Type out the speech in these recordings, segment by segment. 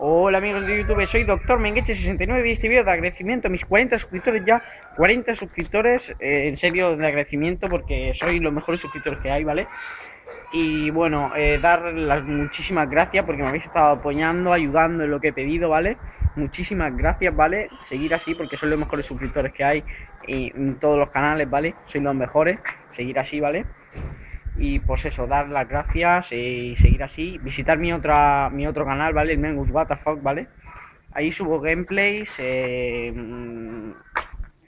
Hola amigos de YouTube, soy Doctor Mengeche69 y este vídeo de agradecimiento a mis 40 suscriptores ya. 40 suscriptores, en serio de agradecimiento porque sois los mejores suscriptores que hay, ¿vale? Y bueno, dar las muchísimas gracias porque me habéis estado apoyando, ayudando en lo que he pedido, ¿vale? Muchísimas gracias, ¿vale? Seguir así porque sois los mejores suscriptores que hay en todos los canales, ¿vale? Sois los mejores, seguir así, ¿vale? Y pues eso, dar las gracias y seguir así. Visitar mi otro canal, ¿vale? El Mengus WTF, ¿vale? Ahí subo gameplays,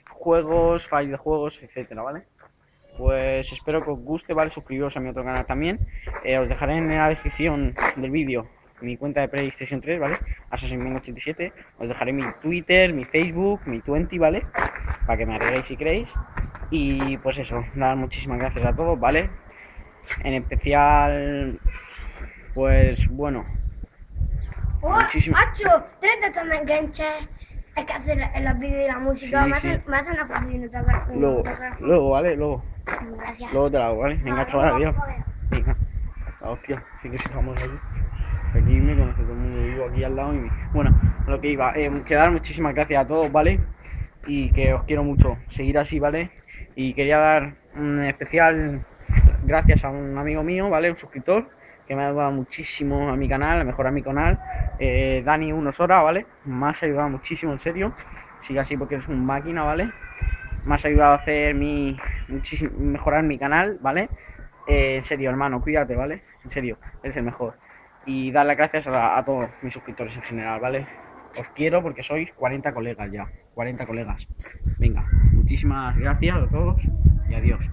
juegos, files de juegos, etcétera, ¿vale? Pues espero que os guste, ¿vale? Suscribiros a mi otro canal también. Os dejaré en la descripción del vídeo mi cuenta de PlayStation 3, ¿vale? Assassin's87. Os dejaré mi Twitter, mi Facebook, mi 20, ¿vale? Para que me agreguéis si queréis. Y pues eso, dar muchísimas gracias a todos, ¿vale? En especial, pues bueno, muchísimo. Macho, trátate también enganche. Es que hacer los vídeos y la música. Sí, me hacen una foto y no te luego, ¿vale? Luego. Gracias. Luego te la hago, ¿vale? Venga, chaval, adiós. Venga. La hostia, sí que sí famoso aquí. Aquí me conoce todo el mundo, vivo aquí al lado y bueno, lo que iba, que dar muchísimas gracias a todos, ¿vale? Y que os quiero mucho, seguir así, ¿vale? Y quería dar un especial gracias a un amigo mío, ¿vale? Un suscriptor que me ha ayudado muchísimo a mi canal, a mejorar mi canal, Dani Unosora, ¿vale? Me has ayudado muchísimo, en serio. Sigue así porque eres un máquina, ¿vale? Me has ayudado a hacer mejorar mi canal, ¿vale? En serio, hermano, cuídate, ¿vale? En serio, eres el mejor. Y dar las gracias a todos mis suscriptores en general, ¿vale? Os quiero porque sois 40 colegas ya, 40 colegas. Venga, muchísimas gracias a todos y adiós.